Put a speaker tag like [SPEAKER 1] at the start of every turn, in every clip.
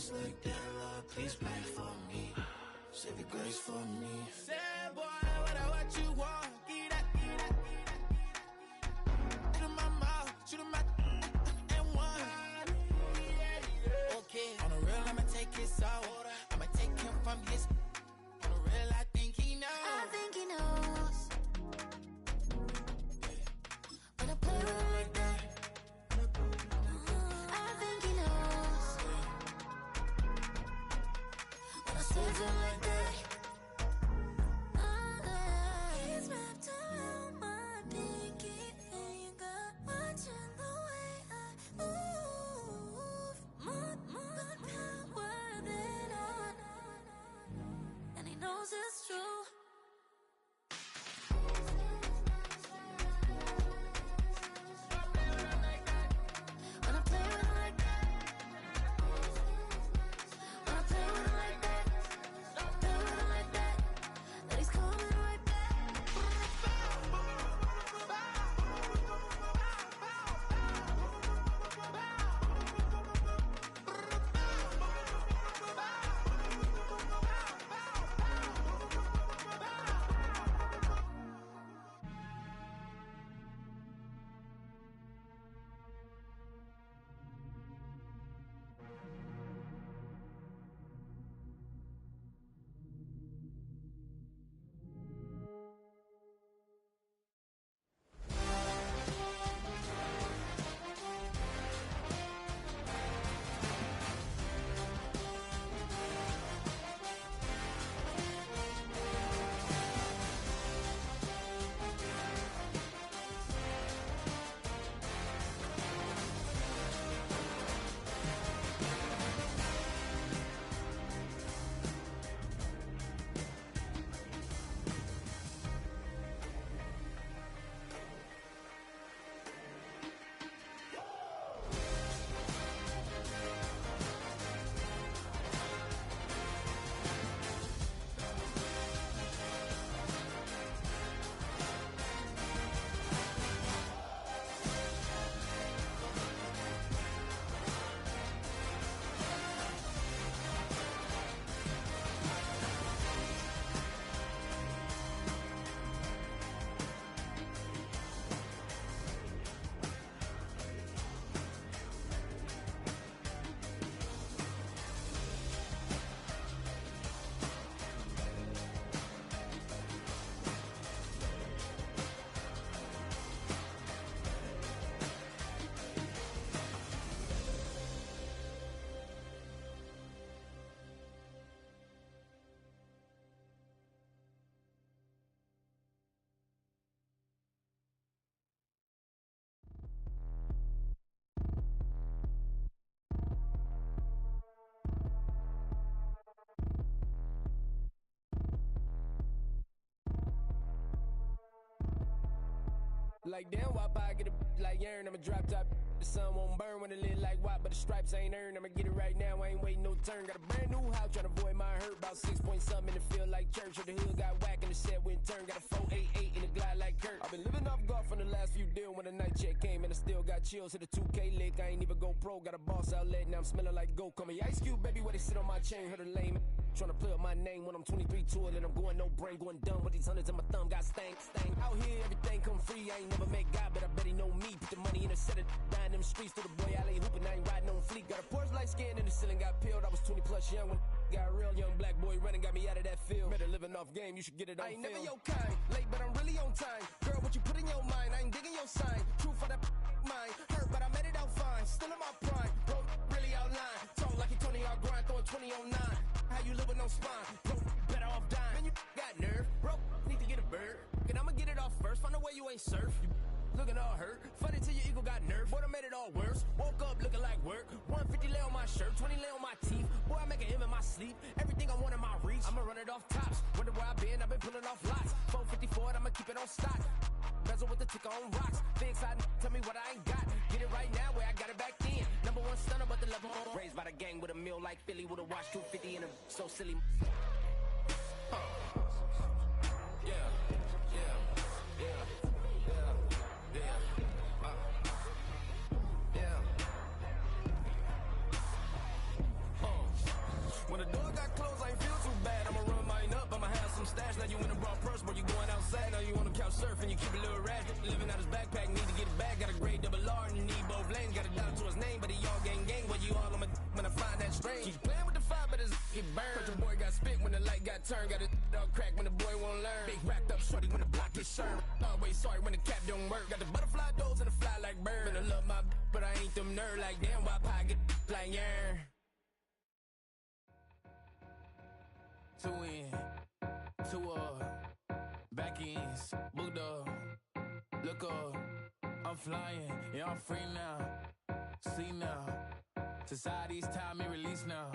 [SPEAKER 1] just like that, Lord, please pray for me. Save your grace for me.
[SPEAKER 2] Sad boy, what you want? Get that. Shoot in my mouth, shoot in my and one. Okay, on the real, I'ma take his soul. I'ma take him from his. On the real, I think he knows.
[SPEAKER 3] I think he knows. When I play with him like that. I think he knows. When I save him like that. He's wrapped around my pinky finger, watching the way I move. More power than on, and he knows it's true. When I play with him like that, when I play with him like that, play with him like that, that he's coming right back.
[SPEAKER 4] Like damn, wop, I get a like urn, I'ma drop top. The sun won't burn when it lit like wop, but the stripes ain't earned. I'ma get it right now, I ain't waiting no turn. Got a brand new house, tryna avoid my hurt. About 6 point something in the field like church. Or the hood got whack and the set went turn. Got a 488 in the glide like Kurt. I've been living off golf from the last few deals. When the night check came and I still got chills. Hit a 2K lick, I ain't even go pro. Got a boss outlet, now I'm smelling like gold. Call me Ice Cube, baby, where they sit on my chain. Heard a lame tryna play up my name when I'm 23 to it. And I'm going no brain, going dumb with these hundreds in my thumb. Got stank. Out here, everything come free. I ain't never met God, but I bet he know me. Put the money in a set of down them streets to the boy alley hooping. I ain't riding on fleek. Got a Porsche light skin in the ceiling, got peeled. I was 20 plus young when got real. Young black boy running, got me out of that field. Better living off game, you should get it on film. I ain't never your kind, late but I'm really on time. Girl, what you put in your mind, I ain't digging your sign. True for that mind, hurt but I made it out fine. Still in my prime, bro, really outline. Talk like you Tony out grind, throwing 20 on 9. How you live with no spine, bro, better off dying. Man, you got nerve, bro, need to get a bird. And I'ma get it off first, find a way you ain't surf. You looking all hurt, funny till your ego got nerve. Boy, I made it all worse, woke up looking like work. 150 lay on my shirt, 20 lay on my teeth. Boy, I make an M in my sleep, everything I want in my reach. I'ma run it off tops, wonder where I've been pulling off lots. 454, I'ma keep it on stock. Bezel with the ticker on rocks. Things I tell me what I ain't got. Get it right now where I got it back then. Number one stunner, but the level on. Raised by the gang with a meal like Philly with a watch 250 and a so silly. you in a broad purse, but you going outside. Now you on the couch surfing, you keep a little rat. Living out his backpack, need to get it back. Got a grade double R and need both lanes. Got a dollar to his name, but he all gang. But you all on my when I find that strange. Keep playing with the fire, but his get burned. But your boy got spit when the light got turned. Got it all crack when the boy won't learn. Big racked up shorty when the block gets shurned. Always sorry when the cap don't work. Got the butterfly doors and the fly like bird. And I love my but I ain't them nerd like damn. Why pie get like yarn? Two in, two back ends, booked up. Look up, I'm flying, yeah I'm free now. See now, society's time me release now.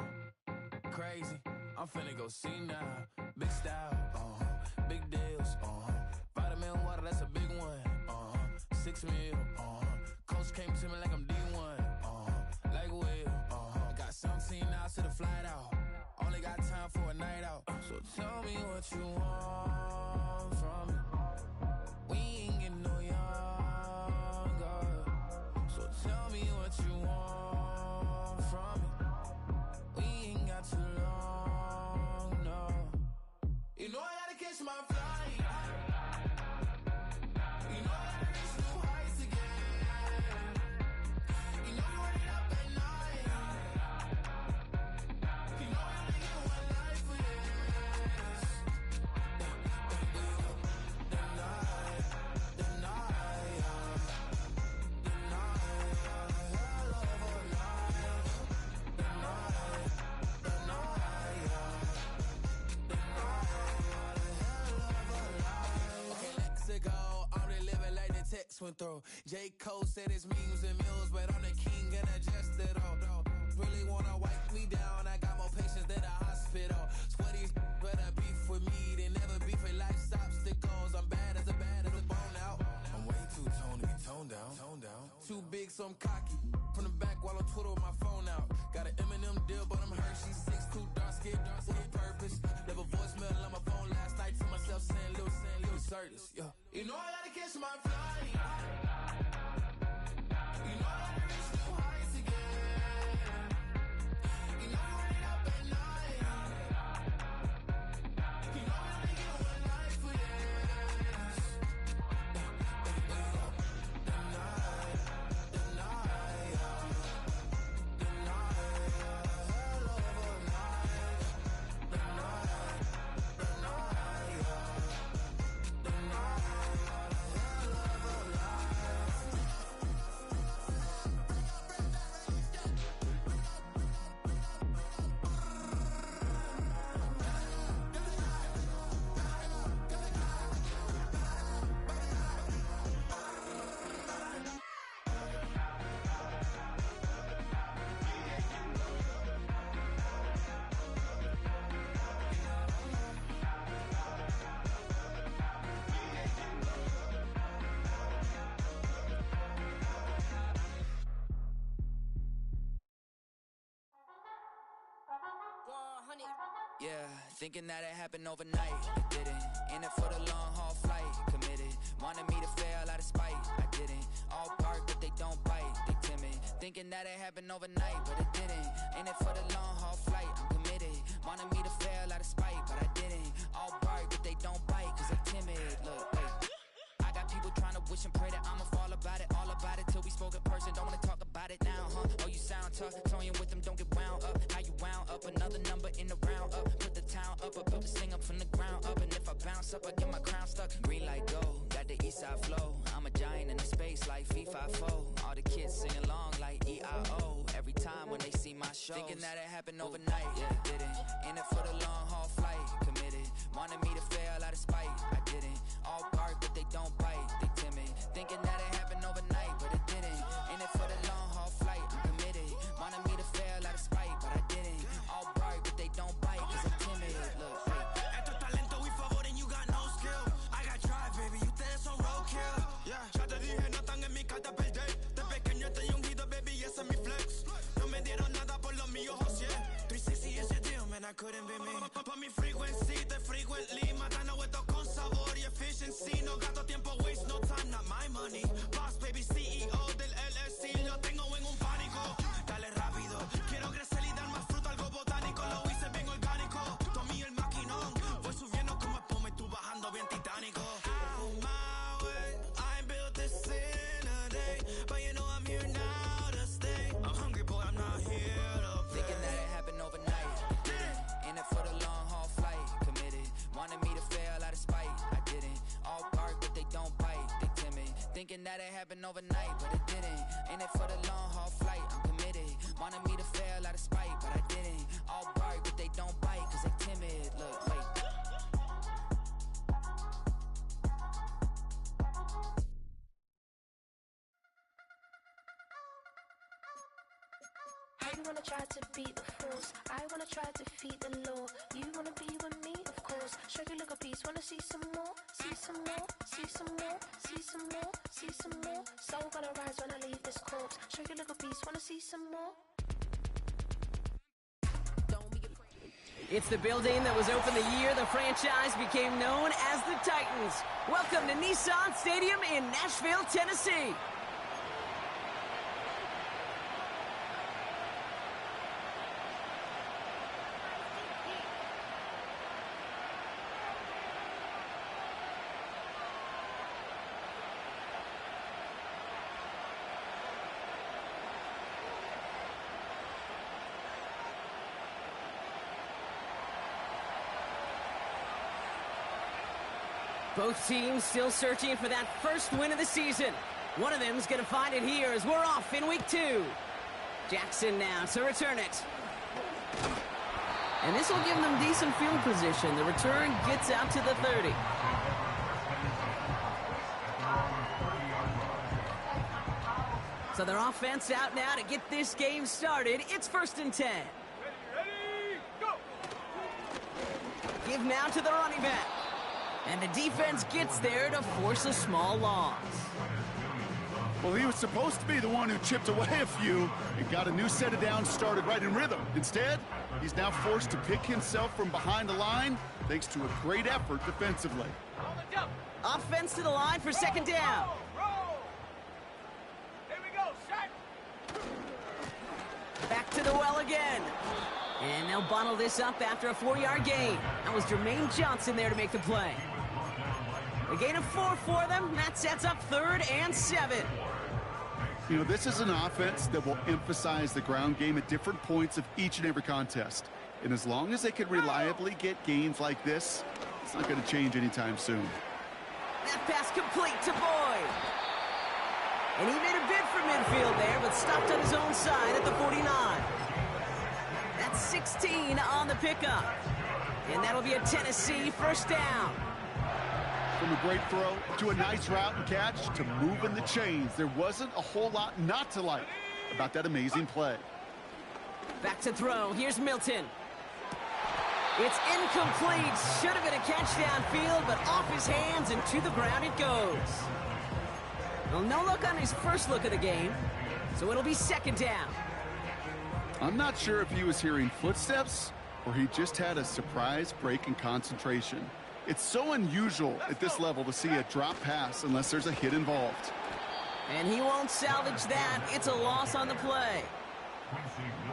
[SPEAKER 4] Crazy, I'm finna go see now. Big style, big deals, vitamin water, that's a big one. 6 mil, coach came to me like I'm D1, like Will. Got 17 hours to the flight out. Only got time for a night out. So tell me what you want from me. We ain't getting no younger. So tell me what you want from me. We ain't got too long, no. You know I gotta catch my flight. You know I gotta reach new heights again. You know you running up at night. You know I only get one life for this. Went through. J. Cole said his memes and mills, but I'm the king and adjust it all. Really wanna wipe me down, I got more patience than a hospital. Sweaty better beef with me, they never beef with life's obstacles. I'm bad as a bone out. I'm way too toned to be toned down. Too big, so I'm cocky. From the back while on Twitter with my phone out. Got an Eminem deal, but I'm Hershey. 6'2", dark skin, with purpose. Left a voicemail on my phone last night to myself saying, Lil Curtis, yeah. You know I gotta catch my flight. You know I gotta reach new heights again. You know I'm running up at night. You know I only get one life for this.
[SPEAKER 5] Yeah, thinking that it happened overnight, it didn't. In it for the long haul flight, committed. Wanted me to fail out of spite, I didn't. All bark but they don't bite, they timid. Thinking that it happened overnight, but it didn't. In it for the long haul flight, I'm committed. Wanted me to fail out of spite, but I didn't. All bark but they don't bite, cause I'm timid. Look, hey. I got people trying to wish and pray that I'ma fall about it, all about it till we spoke in person. Don't wanna talk about it now, huh? Oh, you sound tough, toying with them, don't get wound up. How you wound up? Another number in the round up. Put the town up, I built this thing up from the ground up. And if I bounce up, I get my crown stuck. Green light go, got the east side flow. I'm a giant in the space like FIFA 4. All the kids sing along like EIO. Every time when they see my show, thinking that it happened overnight, yeah, it didn't. In it for the long haul flight, committed. Wanted me to fail out of spite, I didn't. All bark but they don't bite, they timid. Thinking that it happened overnight, but it didn't. In it for the long haul flight, I'm committed. Wanted me to fail out of spite, but I didn't. All bark but they don't bite, cause I'm timid. Look, hey.
[SPEAKER 1] Esto es talento, we favor and you got no skill. I got drive, baby, ustedes son roadkill. Yeah, ya te dije, no están en mi carta perder. De pequeño estoy ungido, baby, ese es mi flex. No me dieron nada por los míos, José. 360 is your deal, man, I couldn't be me. Pa' mi frequency, te frequently. Matando esto con sabor y efficiency. No gasto tiempo, waste no time, not my money. Boss, baby, CEO del LLC. Lo tengo en un pánico. Dale rápido, quiero crecer y dar más fruto, algo botánico. Lo hice bien orgánico. Tomé el maquinón, voy subiendo como espuma y tú vas.
[SPEAKER 5] that it happened overnight, but it didn't. In it for the long haul flight, I'm committed. Wanted me to fail out of spite, but I didn't. All bark, but they don't bite, cause they timid. Look, wait.
[SPEAKER 3] You wanna try to beat the force, I wanna try to defeat the law. You wanna be with me, of course. Show you look a piece, wanna see some more, see some more, see some more, see some more, see some more. Soul gonna rise when I leave this corpse. Show you look a piece, wanna see some more.
[SPEAKER 6] It's the building that was open the year the franchise became known as the Titans. Welcome to Nissan Stadium in Nashville, Tennessee. Both teams still searching for that first win of the season. One of them is going to find it here as we're off in week 2. Jackson now to return it. And this will give them decent field position. The return gets out to the 30. So their offense out now to get this game started. It's 1st and 10.
[SPEAKER 7] Ready, go!
[SPEAKER 6] Give now to the running back. And the defense gets there to force a small loss.
[SPEAKER 8] Well, he was supposed to be the one who chipped away a few and got a new set of downs started right in rhythm. Instead, he's now forced to pick himself from behind the line thanks to a great effort defensively.
[SPEAKER 6] Offense to the line for 2nd down.
[SPEAKER 7] Roll! Here we go, set!
[SPEAKER 6] Back to the well again. And they'll bottle this up after a 4-yard gain. That was Jermaine Johnson there to make the play. A gain of 4 for them. That sets up 3rd and 7.
[SPEAKER 8] You know, this is an offense that will emphasize the ground game at different points of each and every contest. And as long as they can reliably get gains like this, it's not going to change anytime soon.
[SPEAKER 6] That pass complete to Boyd. And he made a bid for midfield there, but stopped on his own side at the 49. That's 16 on the pickup. And that'll be a Tennessee 1st down.
[SPEAKER 8] From a great throw to a nice route and catch to moving the chains, there wasn't a whole lot not to like about that amazing play.
[SPEAKER 6] Back to throw. Here's Milton. It's incomplete. Should have been a catch downfield, but off his hands and to the ground it goes. Well, no look on his first look of the game, so it'll be 2nd down.
[SPEAKER 8] I'm not sure if he was hearing footsteps or he just had a surprise break in concentration. It's so unusual at this level to see a drop pass unless there's a hit involved.
[SPEAKER 6] And he won't salvage that. It's a loss on the play.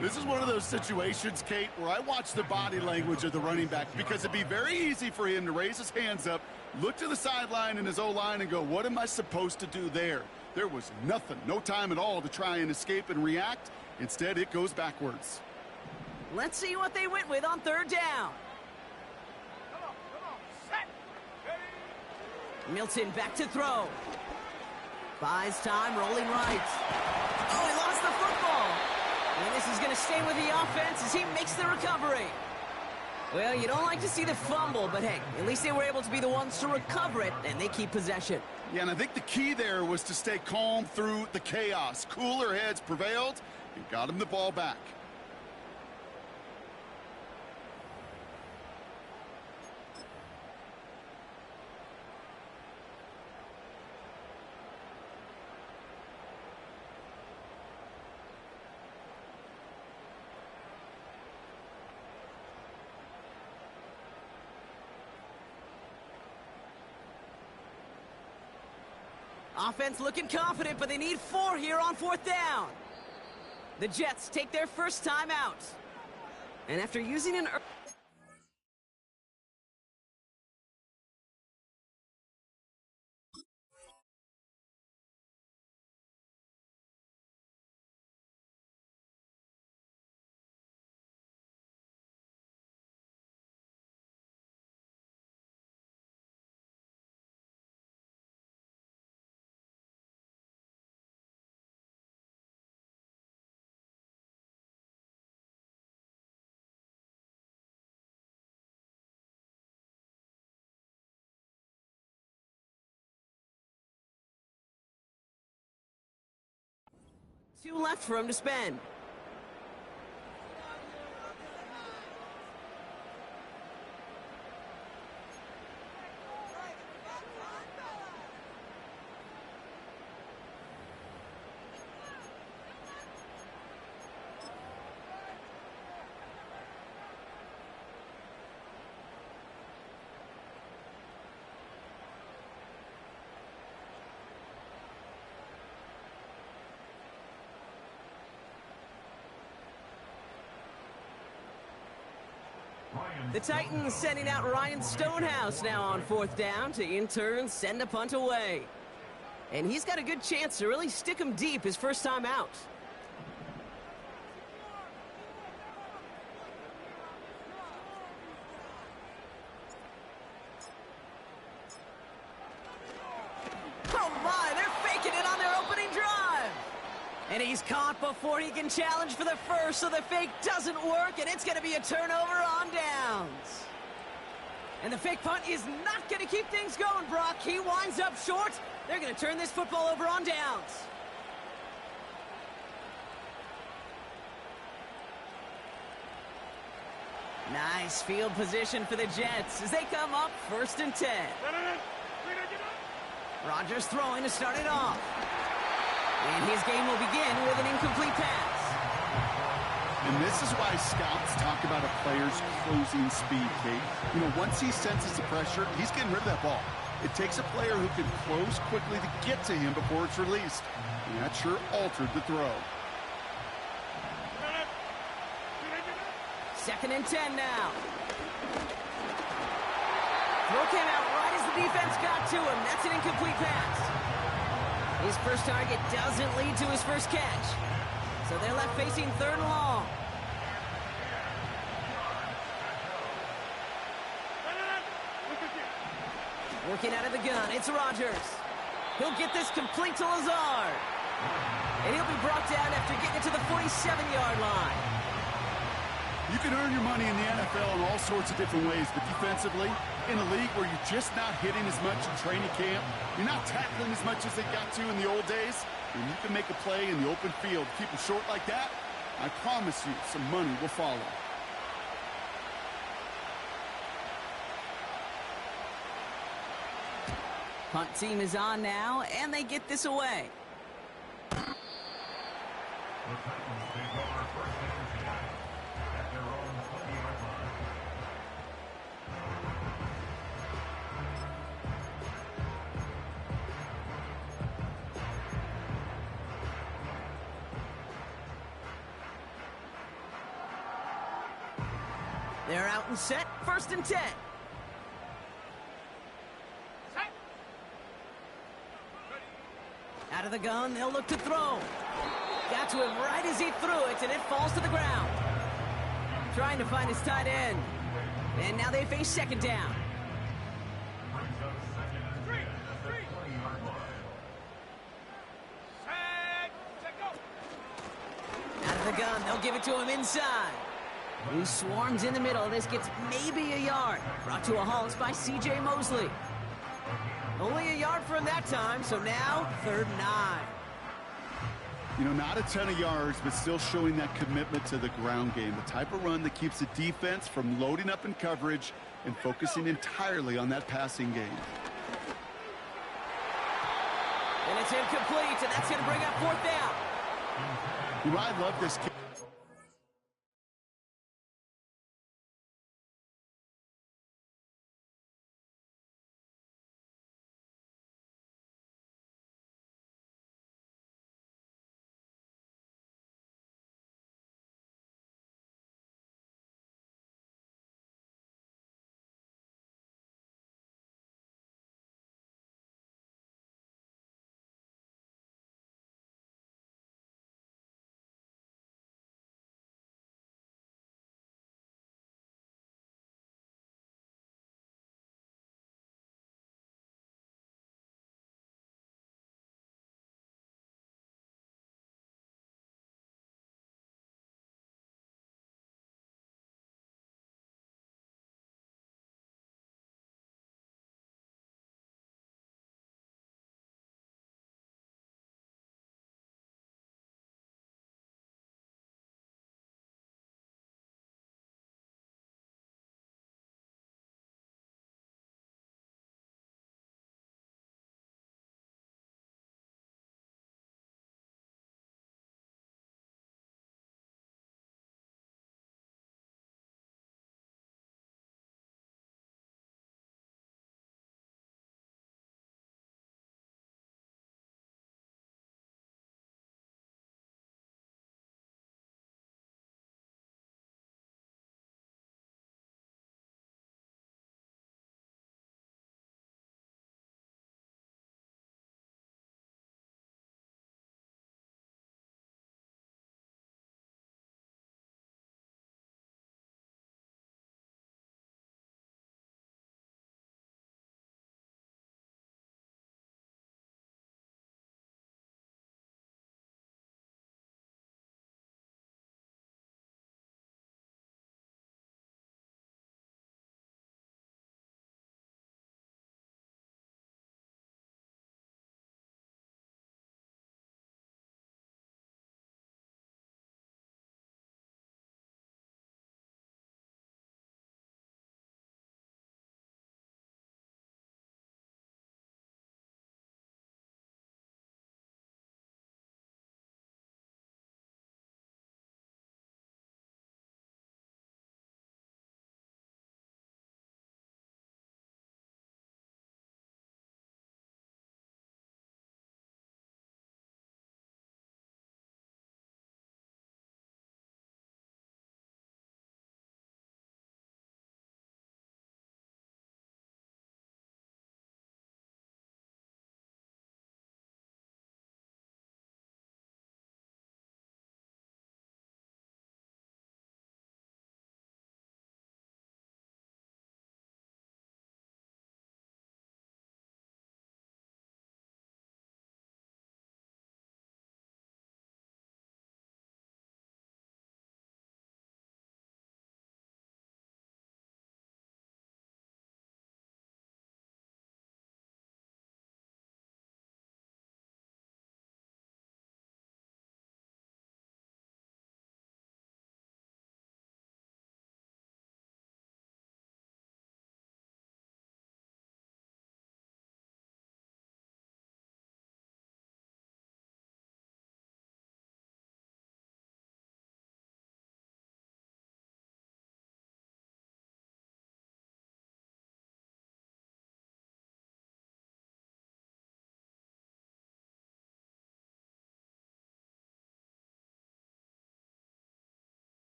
[SPEAKER 8] This is one of those situations, Kate, where I watch the body language of the running back because it'd be very easy for him to raise his hands up, look to the sideline in his O-line and go, what am I supposed to do there? There was nothing, no time at all to try and escape and react. Instead, it goes backwards.
[SPEAKER 6] Let's see what they went with on 3rd down.
[SPEAKER 7] Come on, set! Ready?
[SPEAKER 6] Milton back to throw. Buys time, rolling right. Oh, he lost the football. And this is going to stay with the offense as he makes the recovery. Well, you don't like to see the fumble, but hey, at least they were able to be the ones to recover it, and they keep possession.
[SPEAKER 8] Yeah, and I think the key there was to stay calm through the chaos. Cooler heads prevailed and got him the ball back.
[SPEAKER 6] Offense looking confident, but they need 4 here on 4th down. The Jets take their first time out. And after using an 2 left for him to spend. The Titans sending out Ryan Stonehouse now on 4th down to in turn send a punt away. And he's got a good chance to really stick him deep his first time out. Oh my, they're faking it on their opening drive. And he's caught before he can challenge for the first, so the fake doesn't work, and it's going to be a turnover on downs. And the fake punt is not going to keep things going, Brock. He winds up short. They're going to turn this football over on downs. Nice field position for the Jets as they come up 1st and 10. Rodgers throwing to start it off. And his game will begin with an incomplete pass.
[SPEAKER 8] And this is why scouts talk about a player's closing speed, Kate. You know, once he senses the pressure, he's getting rid of that ball. It takes a player who can close quickly to get to him before it's released. And that sure altered the throw.
[SPEAKER 6] 2nd and 10 now. Throw came out right as the defense got to him. That's an incomplete pass. His first target doesn't lead to his first catch. So they're left facing 3rd and long. Working out of the gun, it's Rodgers. He'll get this complete to Lazard. And he'll be brought down after getting it to the 47-yard line.
[SPEAKER 8] You can earn your money in the NFL in all sorts of different ways, but defensively, in a league where you're just not hitting as much in training camp, you're not tackling as much as they got to in the old days, when you can make a play in the open field, keep them short like that, I promise you some money will follow.
[SPEAKER 6] Punt team is on now, and they get this away. They're out and set, 1st and 10. Out of the gun, they'll look to throw. Got to him right as he threw it, and it falls to the ground. Trying to find his tight end. And now they face 2nd down. Out of the gun, they'll give it to him inside. He swarms in the middle. This gets maybe a yard. Brought to a halt by C.J. Mosley. Only a yard for him that time, so now 3rd and 9.
[SPEAKER 8] You know, not a ton of yards, but still showing that commitment to the ground game. The type of run that keeps the defense from loading up in coverage and focusing entirely on that passing game.
[SPEAKER 6] And it's incomplete, and that's going to bring up 4th down.
[SPEAKER 8] You know, I love this kid.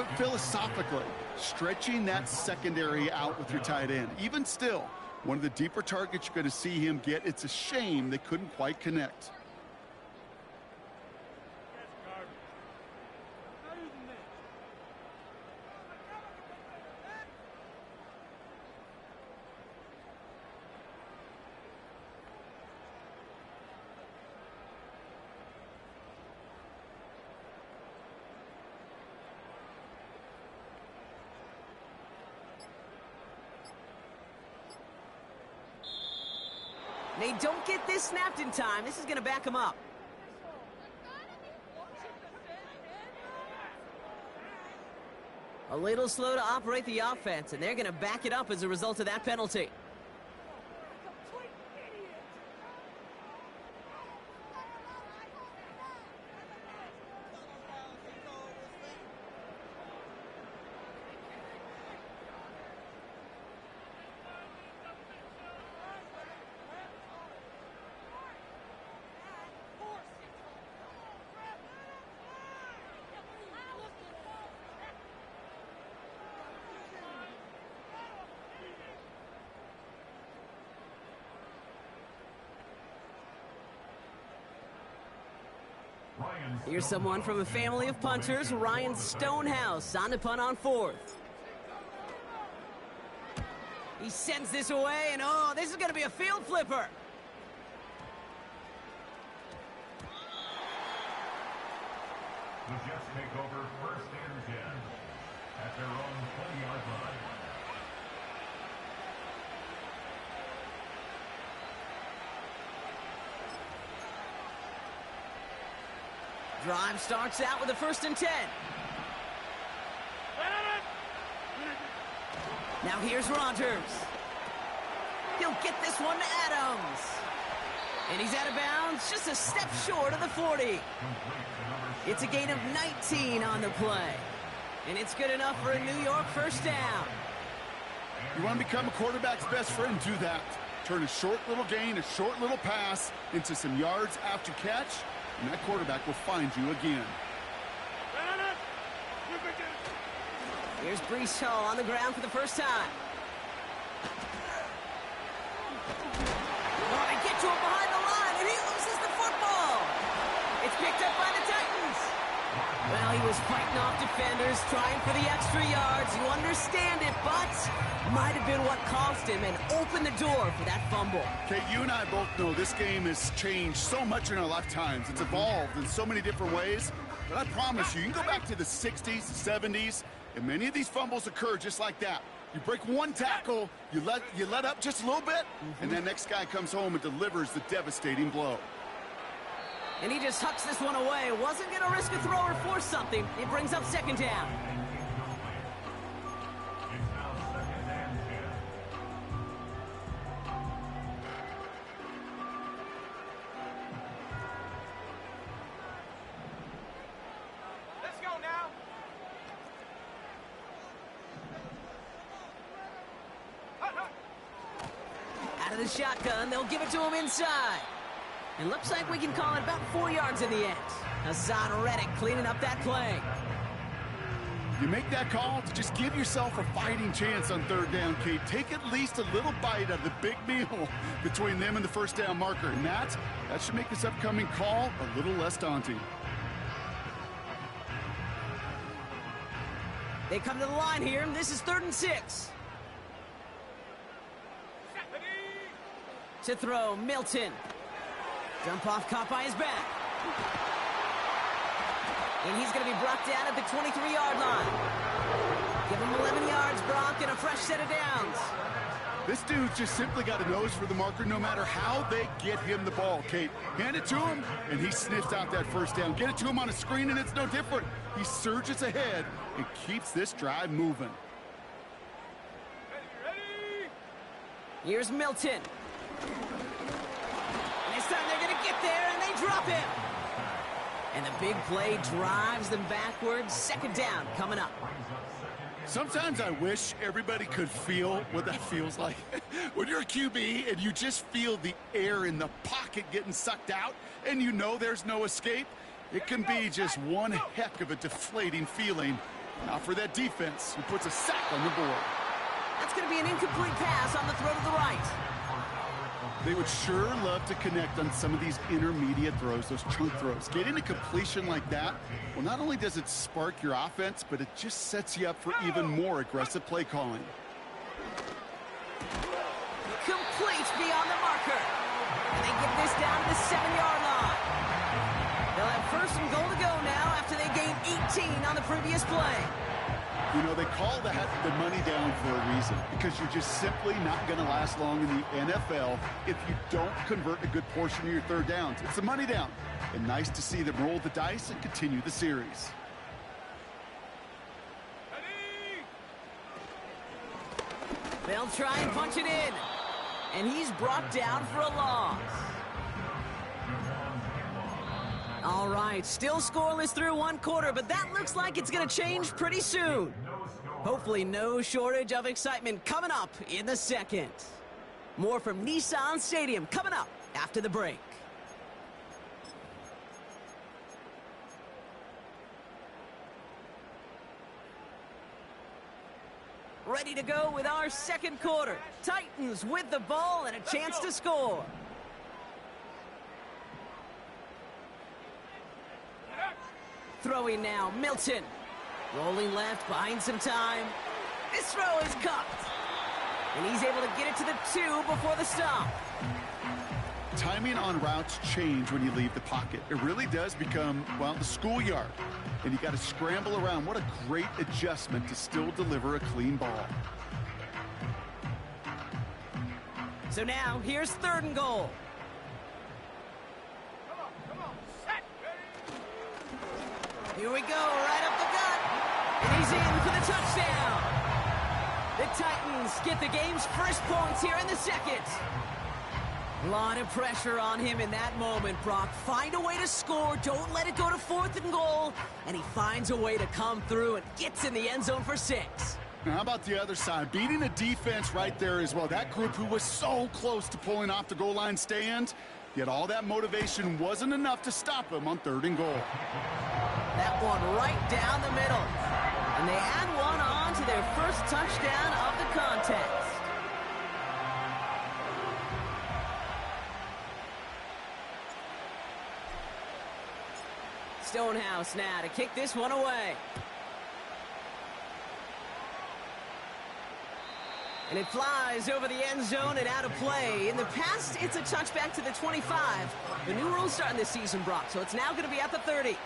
[SPEAKER 8] but philosophically, stretching that secondary out with your tight end. Even still, one of the deeper targets you're going to see him get. It's a shame they couldn't quite connect.
[SPEAKER 6] They don't get this snapped in time. This is going to back them up. A little slow to operate the offense, and they're going to back it up as a result of that penalty. Here's someone from a family of punters, Ryan Stonehouse, on the punt on 4th. He sends this away, and oh, this is going to be a field flipper.
[SPEAKER 9] The Jets take over 1st and 10 at their own 20-yard line.
[SPEAKER 6] Drive starts out with a 1st and 10. Now here's Rodgers. He'll get this one to Adams. And he's out of bounds, just a step short of the 40. It's a gain of 19 on the play. And it's good enough for a New York 1st down.
[SPEAKER 8] You want to become a quarterback's best friend, do that. Turn a short little gain, a short little pass into some yards after catch, and that quarterback will find you again.
[SPEAKER 6] Here's Breece Hall on the ground for the first time. Oh, they get to him behind the line, and he loses the football. It's picked up by the Titans. Well, he was fighting off defenders, trying for the extra yards. You understand it, but might have been what cost him and opened the door for that fumble.
[SPEAKER 8] Okay, you and I both know this game has changed so much in our lifetimes. It's evolved in so many different ways. But I promise you, you can go back to the 60s, 70s, and many of these fumbles occur just like that. You break one tackle, you let up just a little bit, and that next guy comes home and delivers the devastating blow.
[SPEAKER 6] And he just hucks this one away. Wasn't going to risk a throw or force something. It brings up 2nd down.
[SPEAKER 7] Let's go now.
[SPEAKER 6] Out of the shotgun, they'll give it to him inside. It looks like we can call it about 4 yards in the end. Hassan Reddick cleaning up that play.
[SPEAKER 8] You make that call to just give yourself a fighting chance on 3rd down, Kate. Take at least a little bite out of the big meal between them and the 1st down marker. And that should make this upcoming call a little less daunting.
[SPEAKER 6] They come to the line here. This is 3rd and 6. To throw, Milton. Dump off caught by his back. And he's going to be brought down at the 23-yard line. Give him 11 yards, Brock, and a fresh set of downs.
[SPEAKER 8] This dude's just simply got a nose for the marker no matter how they get him the ball, Kate. Hand it to him, and he sniffs out that 1st down. Get it to him on a screen, and it's no different. He surges ahead and keeps this drive moving.
[SPEAKER 7] Ready?
[SPEAKER 6] Here's Milton. This time they're going to get there, and they drop him. And the big play drives them backwards. 2nd down coming up.
[SPEAKER 8] Sometimes I wish everybody could feel what that feels like. When you're a QB and you just feel the air in the pocket getting sucked out and you know there's no escape, it can be just one heck of a deflating feeling. Now for that defense, who puts a sack on the board.
[SPEAKER 6] That's going to be an incomplete pass on the throw to the right.
[SPEAKER 8] They would sure love to connect on some of these intermediate throws, those chunk throws. Getting a completion like that, well, not only does it spark your offense, but it just sets you up for even more aggressive play calling.
[SPEAKER 6] Complete beyond the marker. And they get this down to the 7-yard line. They'll have first and goal to go now after they gained 18 on the previous play.
[SPEAKER 8] You know, they call that the money down for a reason, because you're just simply not going to last long in the NFL if you don't convert a good portion of your third downs. It's a money down. And nice to see them roll the dice and continue the series.
[SPEAKER 6] They'll try and punch it in. And he's brought down for a loss. All right, still scoreless through one quarter, but that looks like it's going to change pretty soon. Hopefully no shortage of excitement coming up in the second. More from Nissan Stadium coming up after the break. Ready to go with our second quarter. Titans with the ball and a chance to score. Throwing now, Milton. Rolling left, buying some time. This throw is caught. And he's able to get it to the 2 before the stop.
[SPEAKER 8] Timing on routes change when you leave the pocket. It really does become, well, the schoolyard. And you got to scramble around. What a great adjustment to still deliver a clean ball.
[SPEAKER 6] So now, here's third and goal. Here we go, right up the gut. And he's in for the touchdown. The Titans get the game's first points here in the second. A lot of pressure on him in that moment, Brock. Find a way to score. Don't let it go to fourth and goal. And he finds a way to come through and gets in the end zone for 6.
[SPEAKER 8] Now, how about the other side? Beating a defense right there as well. That group who was so close to pulling off the goal line stand, yet all that motivation wasn't enough to stop him on third and goal.
[SPEAKER 6] That one right down the middle. And they add one on to their first touchdown of the contest. Stonehouse now to kick this one away. And it flies over the end zone and out of play. In the past, it's a touchback to the 25. The new rules starting this season, Brock, so it's now going to be at the 30.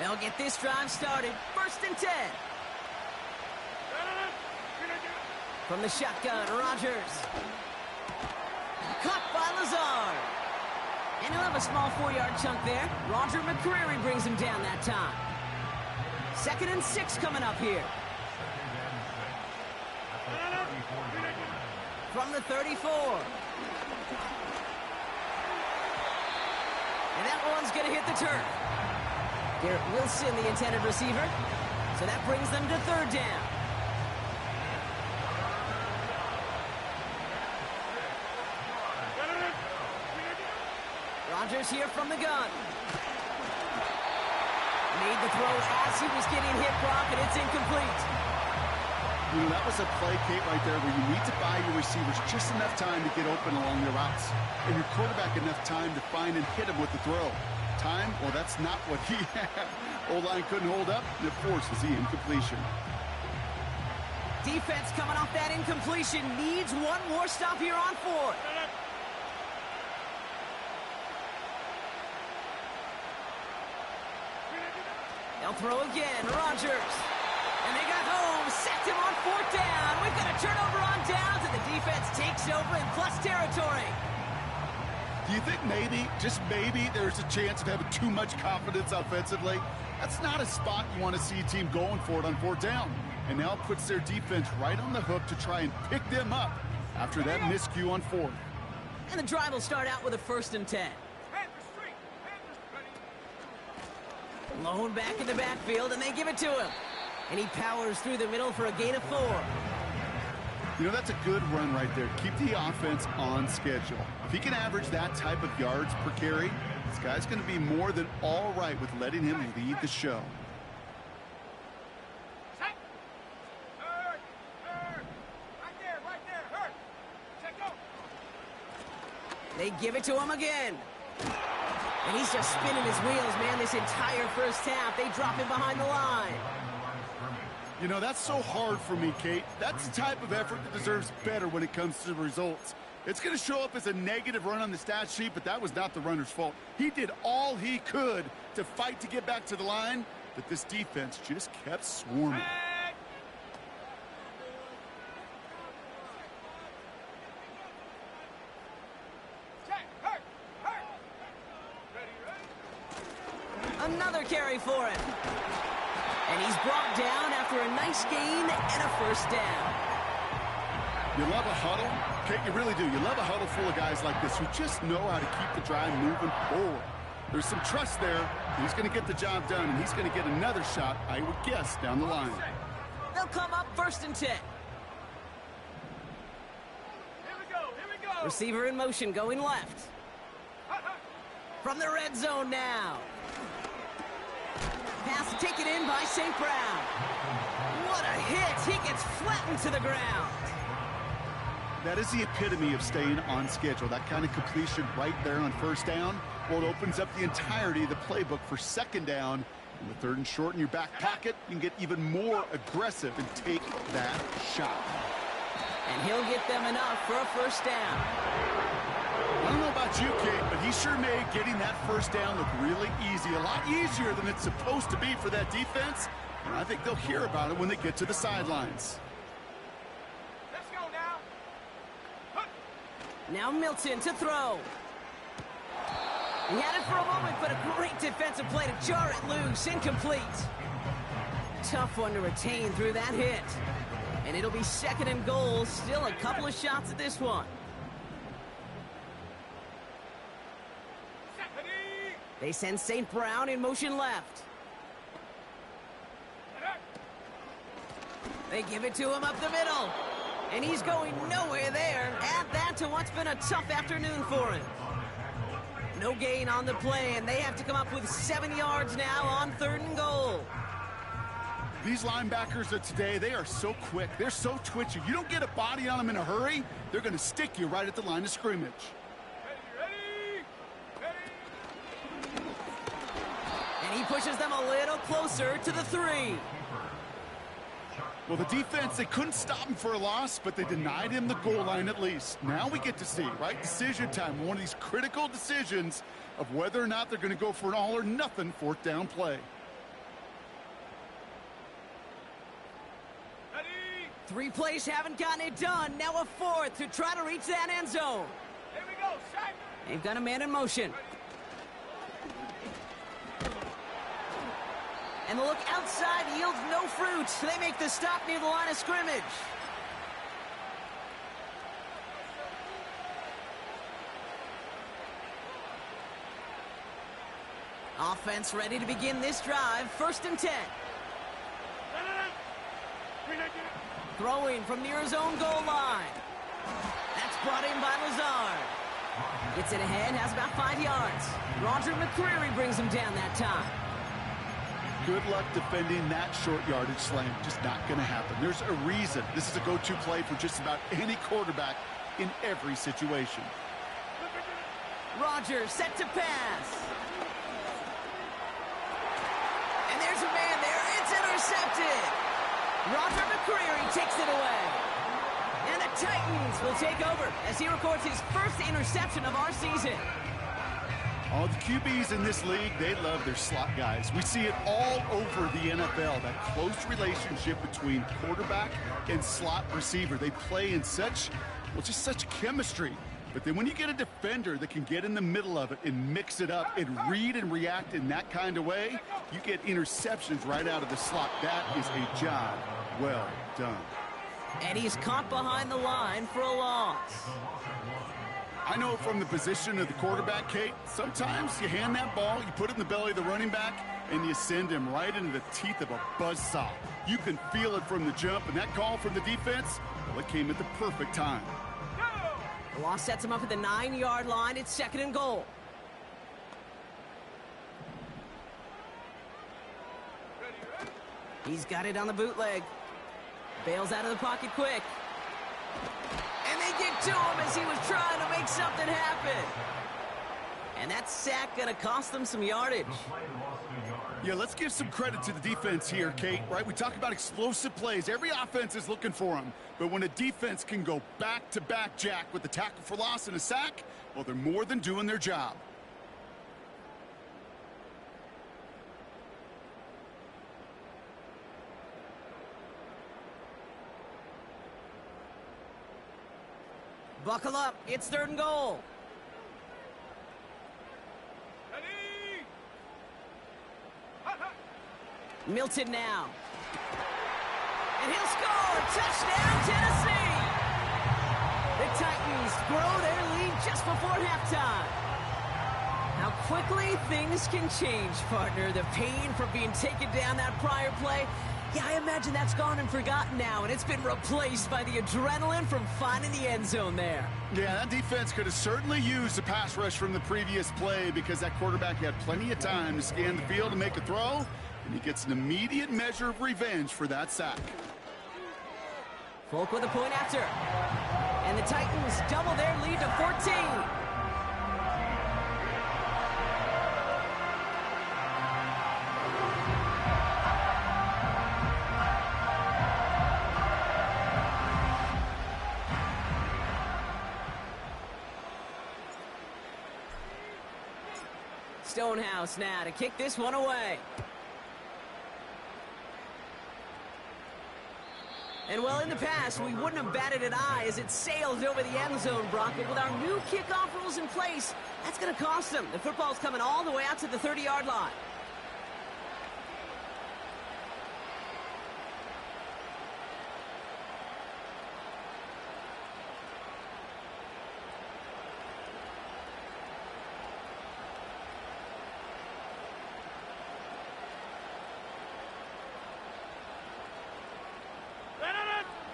[SPEAKER 6] They'll get this drive started. First and 10. From the shotgun, Rodgers. Caught by Lazard. And he'll have a small 4-yard chunk there. Roger McCreary brings him down that time. 2nd and 6 coming up here. From the 34. And that one's going to hit the turf. Garrett Wilson, the intended receiver. So that brings them to third down. Rodgers here from the gun. Made the throw as he was getting hit, Brock, and it's incomplete.
[SPEAKER 8] You know, that was a play, Kate, right there where you need to buy your receivers just enough time to get open along your routes. And your quarterback enough time to find and hit him with the throw. Time? Well, that's not what he had. O-line couldn't hold up, and it forces the incompletion.
[SPEAKER 6] Defense coming off that incompletion needs one more stop here on 4th. They'll throw again, Rodgers. And they got home, sacked him on 4th down. We've got a turnover on downs, and the defense takes over in plus territory.
[SPEAKER 8] Do you think maybe, just maybe, there's a chance of having too much confidence offensively? That's not a spot you want to see a team going for it on 4th down. And now it puts their defense right on the hook to try and pick them up after that miscue on 4th.
[SPEAKER 6] And the drive will start out with a 1st and 10. Lone back in the backfield, and they give it to him. And he powers through the middle for a gain of 4.
[SPEAKER 8] You know, that's a good run right there. Keep the offense on schedule. If he can average that type of yards per carry, this guy's going to be more than all right with letting him lead the show.
[SPEAKER 6] They give it to him again. And he's just spinning his wheels, man, this entire first half. They drop him behind the line.
[SPEAKER 8] You know, that's so hard for me, Kate. That's the type of effort that deserves better when it comes to the results. It's going to show up as a negative run on the stat sheet, but that was not the runner's fault. He did all he could to fight to get back to the line, but this defense just kept swarming.
[SPEAKER 6] Another carry for him. And he's brought down after a nice gain and a first down.
[SPEAKER 8] You love a huddle? Kate, you really do. You love a huddle full of guys like this who just know how to keep the drive moving forward. There's some trust there. He's going to get the job done, and he's going to get another shot, I would guess, down the line.
[SPEAKER 6] They'll come up 1st and 10.
[SPEAKER 7] Here we go, here we go.
[SPEAKER 6] Receiver in motion, going left. From the red zone now. Pass taken in by St. Brown. What a hit. He gets flattened to the ground.
[SPEAKER 8] That is the epitome of staying on schedule. That kind of completion right there on first down. Well, it opens up the entirety of the playbook for second down. And with 3rd and short in your back pocket, you can get even more aggressive and take that shot.
[SPEAKER 6] And he'll get them enough for a first down.
[SPEAKER 8] I don't know about you, Kate, but he sure made getting that first down look really easy. A lot easier than it's supposed to be for that defense. And I think they'll hear about it when they get to the sidelines.
[SPEAKER 7] Let's go now.
[SPEAKER 6] Now Milton to throw. He had it for a moment, but a great defensive play to jar it loose. Incomplete. Tough one to retain through that hit. And it'll be 2nd and goal. Still a couple of shots at this one. They send St. Brown in motion left. They give it to him up the middle. And he's going nowhere there. Add that to what's been a tough afternoon for him. No gain on the play, and they have to come up with 7 yards now on 3rd and goal.
[SPEAKER 8] These linebackers of today, they are so quick. They're so twitchy. You don't get a body on them in a hurry, they're going to stick you right at the line of scrimmage.
[SPEAKER 6] And he pushes them a little closer to the 3.
[SPEAKER 8] Well, the defense, they couldn't stop him for a loss, but they denied him the goal line at least. Now we get to see, right? Decision time, one of these critical decisions of whether or not they're going to go for an all-or-nothing 4th down play.
[SPEAKER 6] 3 plays haven't gotten it done. Now a 4th to try to reach that end zone.
[SPEAKER 7] Here we go, set.
[SPEAKER 6] They've got a man in motion. And the look outside yields no fruit. They make the stop near the line of scrimmage. Offense ready to begin this drive. 1st and 10. Throwing from near his own goal line. That's brought in by Lazard. Gets it ahead, has about 5 yards. Roger McCreary brings him down that time.
[SPEAKER 8] Good luck defending that short yardage slam. Just not going to happen. There's a reason. This is a go-to play for just about any quarterback in every situation.
[SPEAKER 6] Rodgers set to pass. And there's a man there. It's intercepted. Roger McCreary takes it away. And the Titans will take over as he records his first interception of our season.
[SPEAKER 8] All the QBs in this league, they love their slot guys. We see it all over the NFL, that close relationship between quarterback and slot receiver. They play in such, well, just such chemistry. But then when you get a defender that can get in the middle of it and mix it up and read and react in that kind of way, you get interceptions right out of the slot. That is a job well done.
[SPEAKER 6] And he's caught behind the line for a loss.
[SPEAKER 8] I know from the position of the quarterback, Kate, sometimes you hand that ball, you put it in the belly of the running back, and you send him right into the teeth of a buzzsaw. You can feel it from the jump, and that call from the defense, well, it came at the perfect time.
[SPEAKER 6] The loss sets him up at the 9-yard line. It's 2nd and goal. He's got it on the bootleg. Bails out of the pocket quick. And they get to him as he was trying to make something happen. And that sack going to cost them some yardage.
[SPEAKER 8] Yeah, let's give some credit to the defense here, Kate, right? We talk about explosive plays. Every offense is looking for them. But when a defense can go back-to-back, Jack, with a tackle for loss and a sack, well, they're more than doing their job.
[SPEAKER 6] Buckle up. It's 3rd and goal. Milton now. And he'll score! Touchdown, Tennessee! The Titans grow their lead just before halftime. How quickly things can change, partner. The pain from being taken down that prior play, yeah, I imagine that's gone and forgotten now, and it's been replaced by the adrenaline from finding the end zone there.
[SPEAKER 8] Yeah, that defense could have certainly used a pass rush from the previous play because that quarterback had plenty of time to scan the field and make a throw. And he gets an immediate measure of revenge for that sack.
[SPEAKER 6] Folk with a point after. And the Titans double their lead to 14. Stonehouse now to kick this one away. And well, in the past, we wouldn't have batted an eye as it sailed over the end zone, Brock. But with our new kickoff rules in place, that's going to cost them. The football's coming all the way out to the 30-yard line.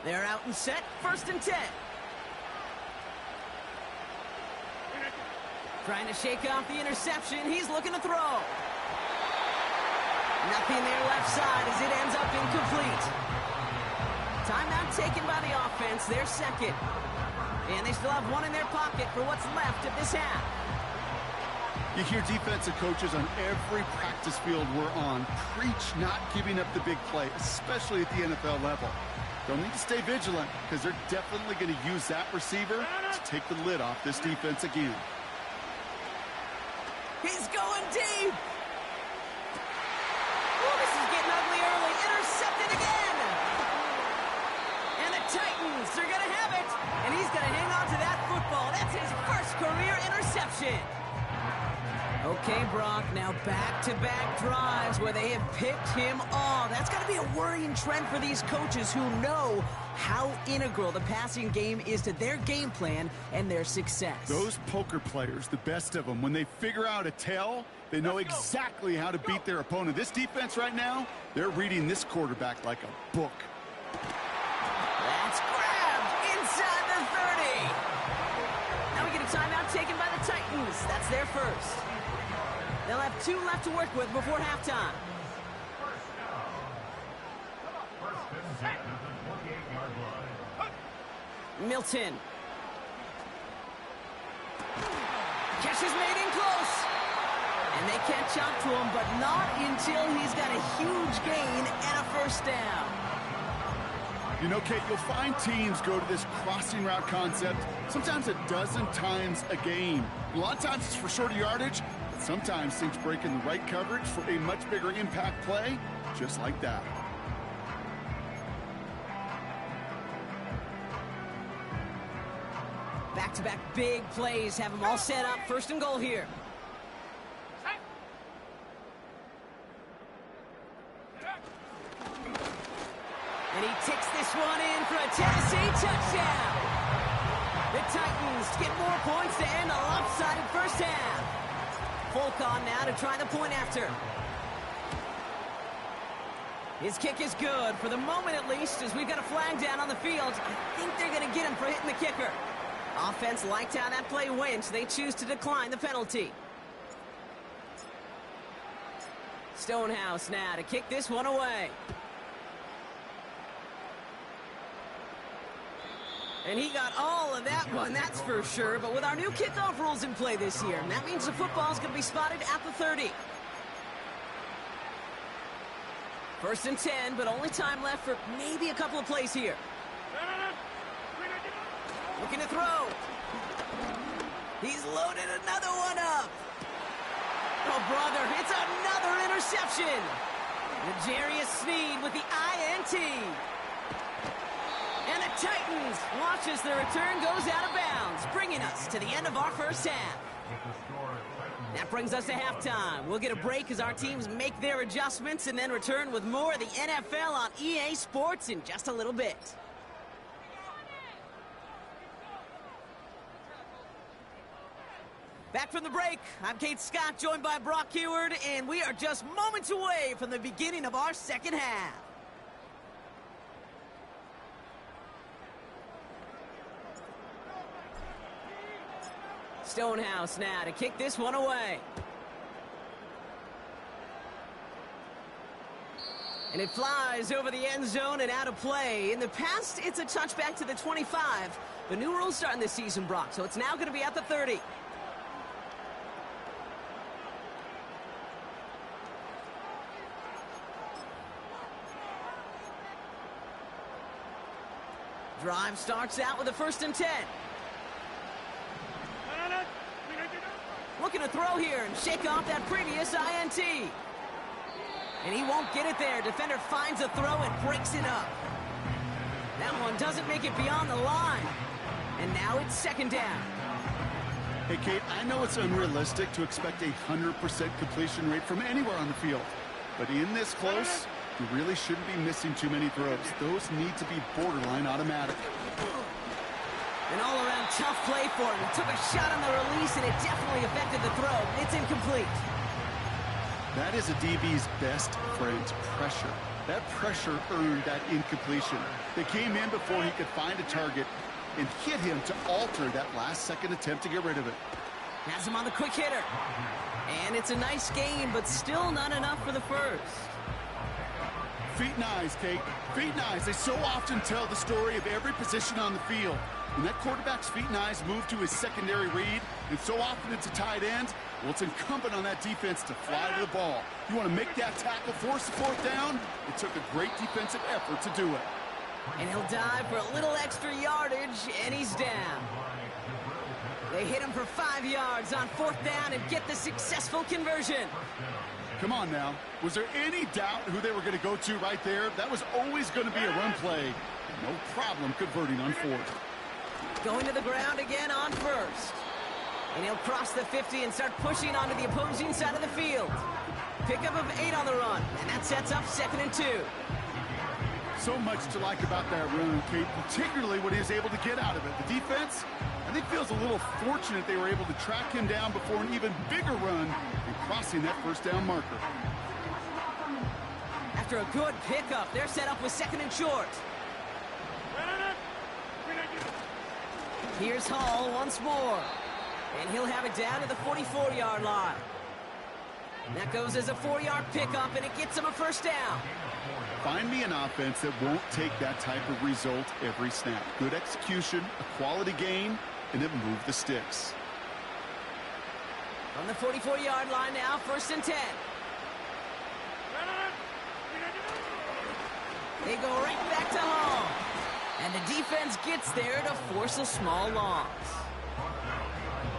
[SPEAKER 6] They're out and set, 1st and 10. Trying to shake off the interception. He's looking to throw. Nothing there left side as it ends up incomplete. Timeout taken by the offense, their 2nd. And they still have one in their pocket for what's left of this half.
[SPEAKER 8] You hear defensive coaches on every practice field we're on preach not giving up the big play, especially at the NFL level. They'll need to stay vigilant because they're definitely going to use that receiver to take the lid off this defense again.
[SPEAKER 6] He's going deep. Oh, this is getting ugly early. Intercepted again. And the Titans are going to have it. And he's going to hang on to that football. That's his first career interception. Okay, Brock, now back-to-back drives where they have picked him off. That's got to be a worrying trend for these coaches who know how integral the passing game is to their game plan and their success.
[SPEAKER 8] Those poker players, the best of them, when they figure out a tell, they know exactly how to beat their opponent. This defense right now, they're reading this quarterback like a book.
[SPEAKER 6] That's grabbed inside the 30. Now we get a timeout taken by the Titans. That's their first. They'll have 2 left to work with before halftime. Milton. Catch is made in close. And they catch up to him, but not until he's got a huge gain and a first down.
[SPEAKER 8] You know, Kate, you'll find teams go to this crossing route concept sometimes a dozen times a game. A lot of times it's for shorter yardage, but sometimes things break in the right coverage for a much bigger impact play, just like that.
[SPEAKER 6] Back-to-back big plays have them all set up. 1st and goal here. And he ticks this one in for a Tennessee touchdown. The Titans get more points to end a lopsided first half. Folk on now to try the point after. His kick is good, for the moment at least, as we've got a flag down on the field. I think they're going to get him for hitting the kicker. Offense liked how that play went, so they choose to decline the penalty. Stonehouse now to kick this one away. And he got all of that one, that's for sure. But with our new kickoff rules in play this year, that means the football's going to be spotted at the 30. First and 10, but only time left for maybe a couple of plays here. Looking to throw. He's loaded another one up. Oh, brother, it's another interception. L'Jarius Sneed with the INT. And the Titans watch as the return goes out of bounds, bringing us to the end of our first half. That brings us to halftime. We'll get a break as our teams make their adjustments and then return with more of the NFL on EA Sports in just a little bit. Back from the break, I'm Kate Scott, joined by Brock Heward, and we are just moments away from the beginning of our second half. Stonehouse now to kick this one away. And it flies over the end zone and out of play. In the past, it's a touchback to the 25. The new rules starting this season, Brock, so it's now going to be at the 30. Drive starts out with a first and 10. Looking to throw here and shake off that previous INT. And he won't get it there. Defender finds a throw and breaks it up. That one doesn't make it beyond the line. And now it's second down.
[SPEAKER 8] Hey, Kate, I know it's unrealistic to expect a 100% completion rate from anywhere on the field. But in this close, you really shouldn't be missing too many throws. Those need to be borderline automatic.
[SPEAKER 6] An all-around tough play for him. He took a shot on the release, and it definitely affected the throw. It's incomplete.
[SPEAKER 8] That is a DB's best friend, pressure. That pressure earned that incompletion. They came in before he could find a target and hit him to alter that last-second attempt to get rid of it.
[SPEAKER 6] Has him on the quick hitter. And it's a nice gain, but still not enough for the first.
[SPEAKER 8] Feet and eyes, Kate. Feet and eyes. They so often tell the story of every position on the field. When that quarterback's feet and eyes move to his secondary read, and so often it's a tight end, well, it's incumbent on that defense to fly to the ball. You want to make that tackle, force the fourth down? It took a great defensive effort to do it.
[SPEAKER 6] And he'll dive for a little extra yardage, and he's down. They hit him for 5 yards on fourth down and get the successful conversion.
[SPEAKER 8] Come on now. Was there any doubt who they were going to go to right there? That was always going to be a run play. No problem converting on fourth.
[SPEAKER 6] Going to the ground again on first. And he'll cross the 50 and start pushing onto the opposing side of the field. Pickup of 8 on the run, and that sets up 2nd and 2.
[SPEAKER 8] So much to like about that run, Kate, particularly what he was able to get out of it. The defense, I think, feels a little fortunate they were able to track him down before an even bigger run and crossing that first down marker.
[SPEAKER 6] After a good pickup, they're set up with 2nd and short. Here's Hall once more. And he'll have it down to the 44-yard line. And that goes as a 4-yard pickup, and it gets him a first down.
[SPEAKER 8] Find me an offense that won't take that type of result every snap. Good execution, a quality gain, and it moved the sticks.
[SPEAKER 6] On the 44-yard line now, 1st and 10. They go right back to Hall. And the defense gets there to force a small loss.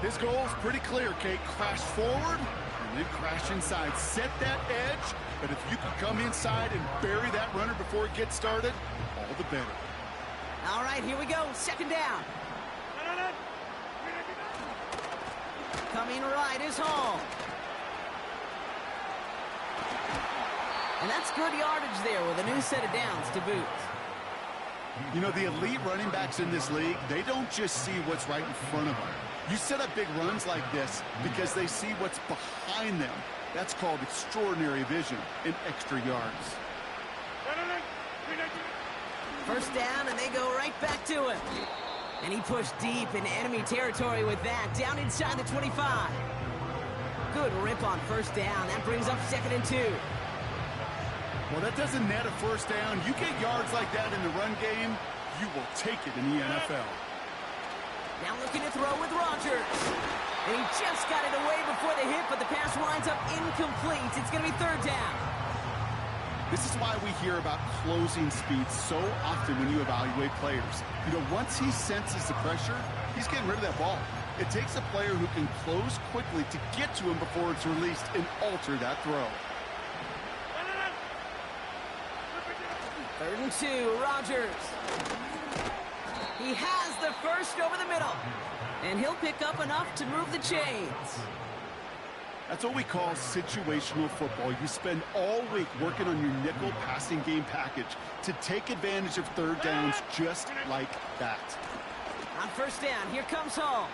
[SPEAKER 8] His goal's pretty clear, Kate. Crash forward and then crash inside. Set that edge, but if you can come inside and bury that runner before it gets started, all the better.
[SPEAKER 6] All right, here we go. 2nd down. Coming right is Hall. And that's good yardage there with a new set of downs to boot.
[SPEAKER 8] You know, the elite running backs in this league, they don't just see what's right in front of them. You set up big runs like this because they see what's behind them. That's called extraordinary vision and extra yards.
[SPEAKER 6] First down, and they go right back to him. And he pushed deep in enemy territory with that, down inside the 25. Good rip on first down. That brings up 2nd and 2.
[SPEAKER 8] Well, that doesn't net a first down. You get yards like that in the run game, you will take it in the NFL.
[SPEAKER 6] Now looking to throw with Rodgers. And he just got it away before the hit, but the pass winds up incomplete. It's going to be 3rd down.
[SPEAKER 8] This is why we hear about closing speed so often when you evaluate players. You know, once he senses the pressure, he's getting rid of that ball. It takes a player who can close quickly to get to him before it's released and alter that throw.
[SPEAKER 6] 3rd and 2, Rodgers. He has the first over the middle. And he'll pick up enough to move the chains.
[SPEAKER 8] That's what we call situational football. You spend all week working on your nickel passing game package to take advantage of 3rd downs just like that.
[SPEAKER 6] On first down, here comes Hall.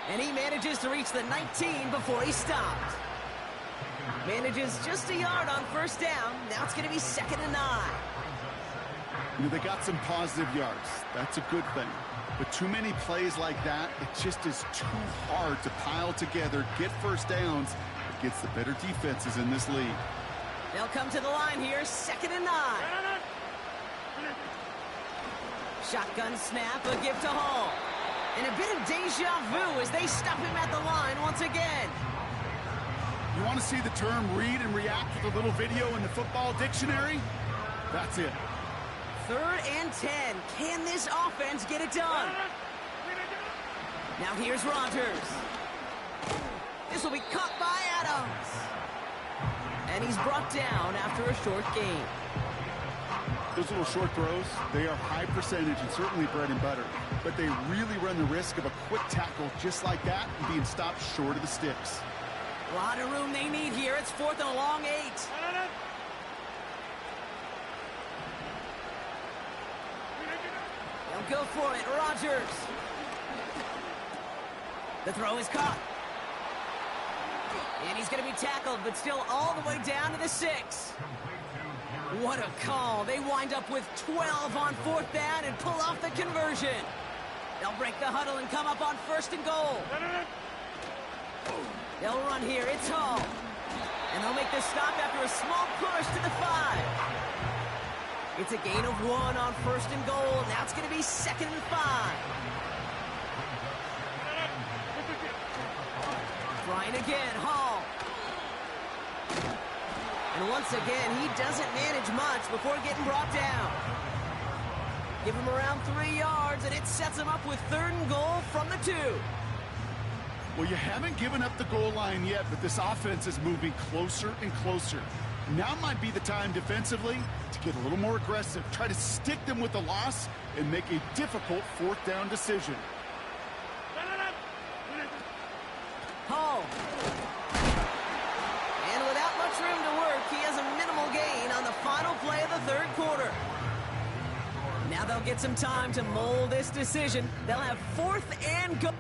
[SPEAKER 6] And he manages to reach the 19 before he stopped. Manages just a yard on first down. Now it's going to be 2nd and 9.
[SPEAKER 8] You know, they got some positive yards. That's a good thing. But too many plays like that, it just is too hard to pile together, get first downs against the better defenses in this league.
[SPEAKER 6] They'll come to the line here, 2nd and 9. Shotgun snap, a give to Hall. And a bit of deja vu as they stop him at the line once again.
[SPEAKER 8] You want to see the term read and react with a little video in the football dictionary? That's it.
[SPEAKER 6] 3rd and 10. Can this offense get it done? Now here's Rodgers. This will be caught by Adams. And he's brought down after a short gain.
[SPEAKER 8] Those little short throws, they are high percentage and certainly bread and butter. But they really run the risk of a quick tackle just like that and being stopped short of the sticks.
[SPEAKER 6] A lot of room they need here. It's 4th and a long 8. They'll go for it. Rodgers. The throw is caught. And he's going to be tackled, but still all the way down to the 6. What a call. They wind up with 12 on 4th down and pull off the conversion. They'll break the huddle and come up on 1st and goal. They'll run here. It's Hall. And they'll make the stop after a small push to the 5. It's a gain of 1 on 1st and goal. Now it's going to be 2nd and 5. Trying again, Hall. And once again, he doesn't manage much before getting brought down. Give him around 3 yards, and it sets him up with 3rd and goal from the 2.
[SPEAKER 8] Well, you haven't given up the goal line yet, but this offense is moving closer and closer. Now might be the time defensively to get a little more aggressive, try to stick them with the loss, and make a difficult 4th down decision.
[SPEAKER 6] Hall. And without much room to work, he has a minimal gain on the final play of the 3rd quarter. Now they'll get some time to mold this decision. They'll have 4th and goal.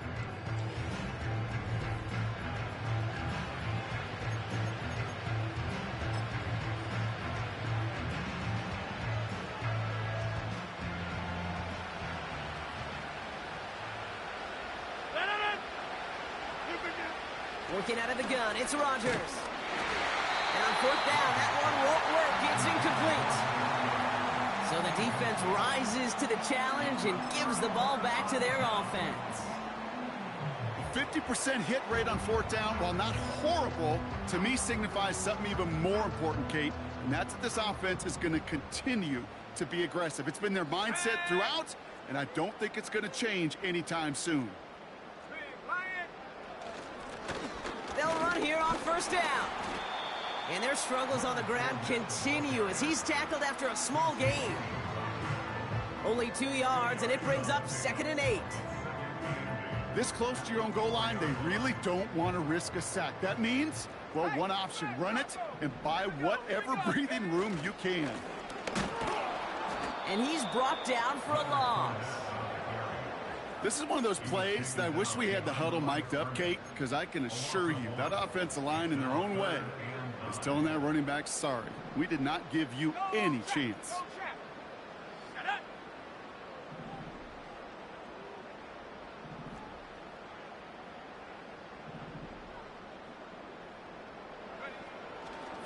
[SPEAKER 6] Working out of the gun, it's Rodgers. And on 4th down, that one won't work. It's incomplete. So the defense rises to the challenge and gives the ball back to their offense.
[SPEAKER 8] 50% hit rate on 4th down, while not horrible, to me signifies something even more important, Kate. And that's that this offense is going to continue to be aggressive. It's been their mindset throughout, and I don't think it's going to change anytime soon.
[SPEAKER 6] They'll run here on 1st down. And their struggles on the ground continue as he's tackled after a small gain. Only 2 yards, and it brings up 2nd and 8.
[SPEAKER 8] This close to your own goal line, they really don't want to risk a sack. That means, well, one option, run it and buy whatever breathing room you can.
[SPEAKER 6] And he's brought down for a loss.
[SPEAKER 8] This is one of those plays that I wish we had the huddle mic'd up, Kate, because I can assure you that offensive line in their own way is telling that running back, sorry, we did not give you any chance.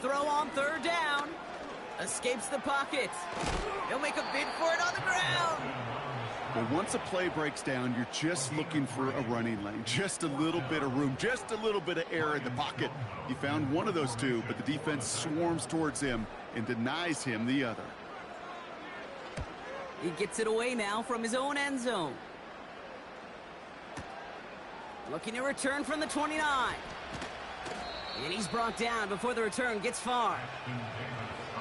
[SPEAKER 6] throw on third down. Escapes the pocket. He'll make a bid for it on the ground.
[SPEAKER 8] Well, once a play breaks down, you're just looking for a running lane. Just a little bit of room, just a little bit of air in the pocket. He found one of those two, but the defense swarms towards him and denies him the other.
[SPEAKER 6] He gets it away now from his own end zone. Looking to return from the 29. And he's brought down before the return gets far.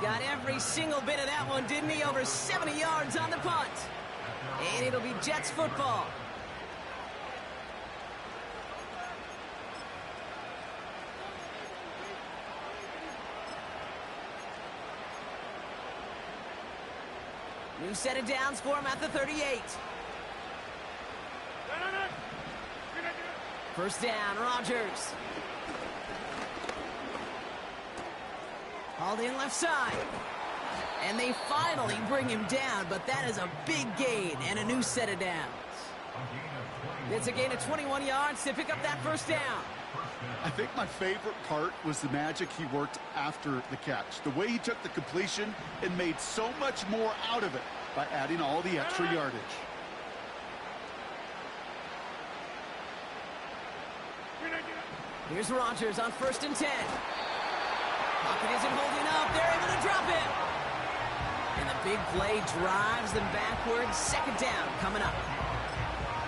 [SPEAKER 6] Got every single bit of that one, didn't he? Over 70 yards on the punt. And it'll be Jets football. New set of downs for him at the 38. First down, Rodgers. Hauled in left side. And they finally bring him down, but that is a big gain and a new set of downs. It's a gain of 21 yards to pick up that first down.
[SPEAKER 8] I think my favorite part was the magic he worked after the catch. The way he took the completion and made so much more out of it by adding all the extra yardage.
[SPEAKER 6] Here's Rodgers on 1st and 10. Pocket isn't holding up. They're able to drop him. And the big play drives them backwards. Second down coming up.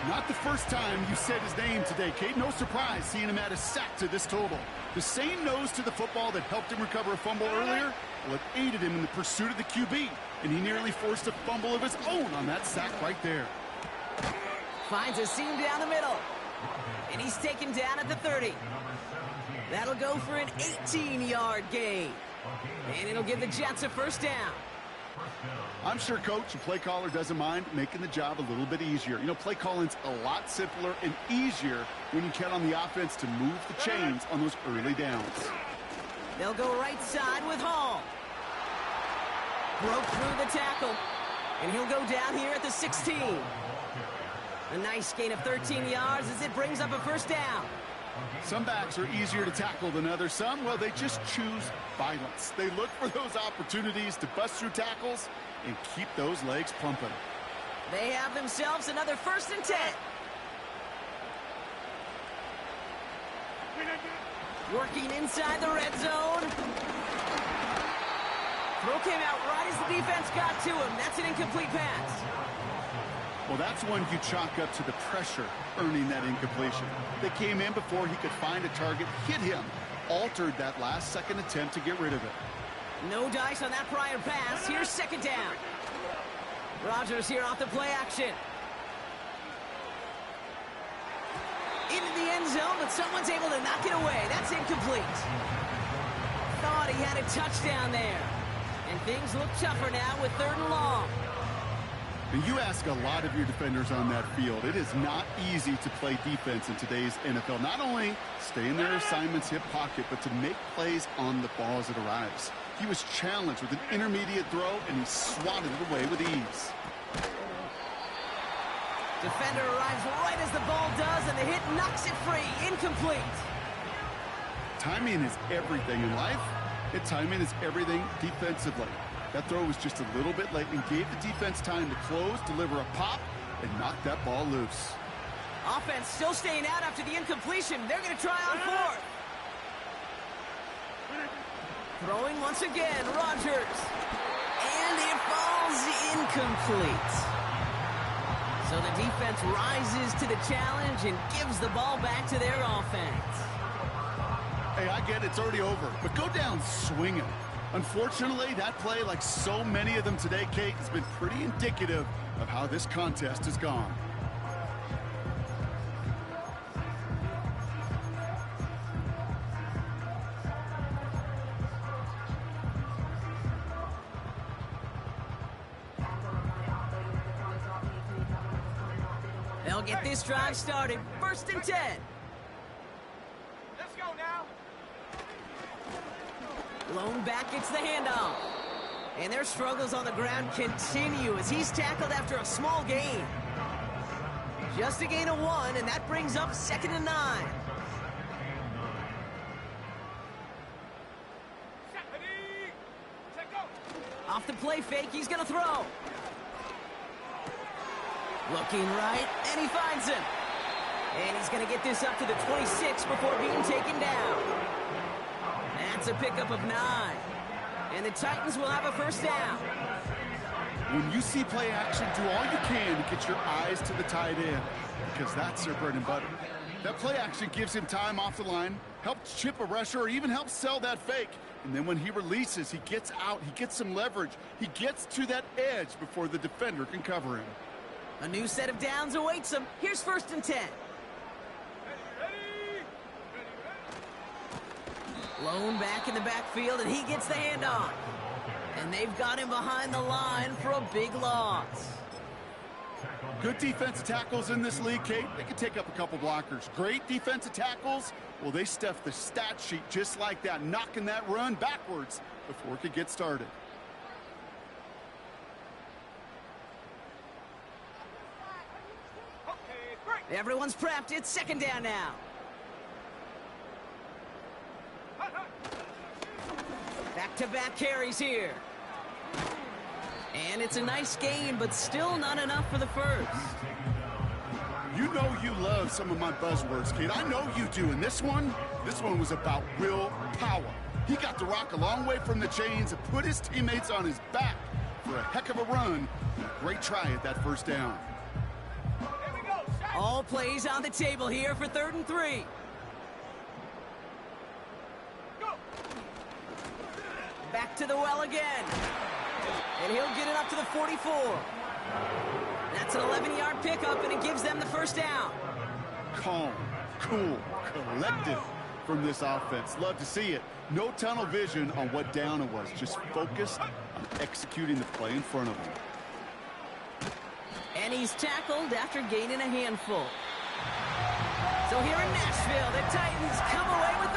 [SPEAKER 8] Not the first time you said his name today, Kate. No surprise seeing him add a sack to this total. The same nose to the football that helped him recover a fumble earlier, well, it aided him in the pursuit of the QB, and he nearly forced a fumble of his own on that sack right there.
[SPEAKER 6] Finds a seam down the middle, and he's taken down at the 30. That'll go for an 18-yard gain, and it'll give the Jets a first down.
[SPEAKER 8] I'm sure coach and play caller doesn't mind making the job a little bit easier. You know, play calling's a lot simpler and easier when you count on the offense to move the chains on those early downs.
[SPEAKER 6] They'll go right side with Hall. Broke through the tackle, and he'll go down here at the 16. A nice gain of 13 yards as it brings up a first down.
[SPEAKER 8] Some backs are easier to tackle than others. Some, well, they just choose violence. They look for those opportunities to bust through tackles and keep those legs pumping.
[SPEAKER 6] They have themselves another 1st and 10. Working inside the red zone. Throw came out right as the defense got to him. That's an incomplete pass.
[SPEAKER 8] Well, that's one you chalk up to the pressure earning that incompletion. They came in before he could find a target, hit him, altered that last-second attempt to get rid of it.
[SPEAKER 6] No dice on that prior pass. Here's second down. Rodgers here off the play action. Into the end zone, but someone's able to knock it away. That's incomplete. Thought he had a touchdown there. And things look tougher now with 3rd and long.
[SPEAKER 8] And you ask a lot of your defenders on that field. It is not easy to play defense in today's NFL. Not only stay in their assignment's hip pocket, but to make plays on the ball as it arrives. He was challenged with an intermediate throw, and he swatted it away with ease.
[SPEAKER 6] Defender arrives right as the ball does, and the hit knocks it free. Incomplete.
[SPEAKER 8] Timing is everything in life, and timing is everything defensively. That throw was just a little bit late and gave the defense time to close, deliver a pop, and knock that ball loose.
[SPEAKER 6] Offense still staying out after the incompletion. They're going to try on 4th. Throwing once again, Rodgers. And it falls incomplete. So the defense rises to the challenge and gives the ball back to their offense.
[SPEAKER 8] Hey, I get it's already over, but go down swinging. Unfortunately, that play, like so many of them today, Kate, has been pretty indicative of how this contest has gone.
[SPEAKER 6] They'll get this drive started. 1st and 10.
[SPEAKER 7] Let's go now.
[SPEAKER 6] Lone back gets the handoff. And their struggles on the ground continue as he's tackled after a small gain. Just a gain of 1, and that brings up 2nd and 9. off the play fake. He's going to throw. Looking right, and he finds him. And he's going to get this up to the 26 before being taken down. That's a pickup of 9. And the Titans will have a first down.
[SPEAKER 8] When you see play action, do all you can to get your eyes to the tight end, because that's their bread and butter. That play action gives him time off the line, helps chip a rusher, or even helps sell that fake. And then when he releases, he gets out, he gets some leverage. He gets to that edge before the defender can cover him.
[SPEAKER 6] A new set of downs awaits him. Here's 1st and 10. Lone back in the backfield, and he gets the handoff. And they've got him behind the line for a big loss.
[SPEAKER 8] Good defensive tackles in this league, Kate. They can take up a couple blockers. Great defensive tackles, well, they stuff the stat sheet just like that, knocking that run backwards before it could get started.
[SPEAKER 6] Everyone's prepped. It's 2nd down now. Back-to-back carries here. And it's a nice gain, but still not enough for the first.
[SPEAKER 8] You know you love some of my buzzwords, kid. I know you do. And this one was about will power. He got the rock a long way from the chains and put his teammates on his back for a heck of a run. Great try at that first down.
[SPEAKER 6] All plays on the table here for 3rd and 3. Back to the well again. And he'll get it up to the 44. That's an 11-yard pickup, and it gives them the first down.
[SPEAKER 8] Calm, cool, collected from this offense. Love to see it. No tunnel vision on what down it was. Just focused on executing the play in front of him.
[SPEAKER 6] And he's tackled after gaining a handful. So here in Nashville, the Titans come away with